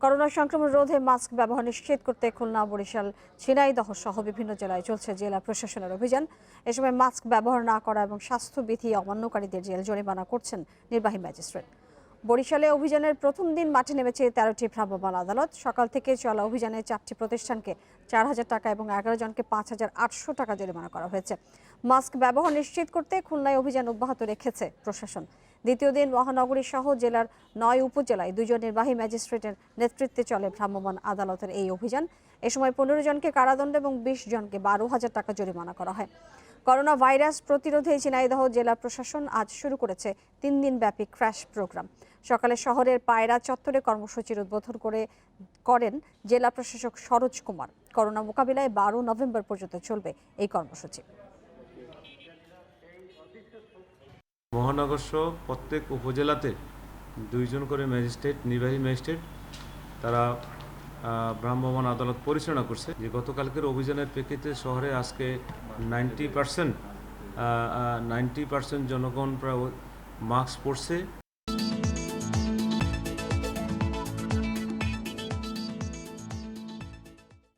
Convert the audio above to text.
Corona সংক্রমণ রোধে mask ব্যবহার নিশ্চিত করতে খুলনা, বরিশাল, ঝিনাইদহ সহ বিভিন্ন জেলায় চলছে জেলা প্রশাসনের অভিযান। এ সময় মাস্ক ব্যবহার না করা এবং স্বাস্থ্যবিধি অমান্যকারীদের জেল জরিমানা করছেন নির্বাহী ম্যাজিস্ট্রেট। বরিশালে অভিযানের প্রথম দিন মাঠে নেমেছে 13টি ভ্রাম্যমাণ আদালত। সকাল থেকে চলা অভিযানে 4টি প্রতিষ্ঠানকে 4,000 টাকা এবং 11 জনকে 5,800 টাকা জরিমানা করা হয়েছে। মাস্ক ব্যবহার নিশ্চিত করতে খুলনায় অভিযান অব্যাহত রেখেছে প্রশাসন। দ্বিতীয় দিন মহানগরী সহ জেলার 9 উপজেলায় 2 জন নির্বাহী ম্যাজিস্ট্রেটের নেতৃত্বে চলে ভ্রাম্যমাণ আদালতের এই অভিযান। এ সময় 15 জনকে কারাদণ্ড এবং 20 জনকে 12,000 টাকা জরিমানা করা হয়। করোনা ভাইরাস প্রতিরোধে ঝিনাইদহ জেলা প্রশাসন আজ শুরু করেছে 3 দিনব্যাপী ক্র্যাশ প্রোগ্রাম। সকালে শহরের পায়রা চত্বরে কর্মসূচির উদ্বোধন করেন জেলা প্রশাসক সরোজ কুমার। করোনা মোকাবিলায় 12 নভেম্বর পর্যন্ত চলবে এই কর্মসূচি। মহানগর সহ প্রত্যেক উপজেলাতে 2 জন করে ম্যাজিস্ট্রেট, নির্বাহী ম্যাজিস্ট্রেট তারা ভ্রাম্যমাণ আদালত পরিচালনা করছে। যে গতকালকের অভিযানের প্রেক্ষিতে শহরে আজকে 90% জনগণ প্রায় মাস্ক পরছে।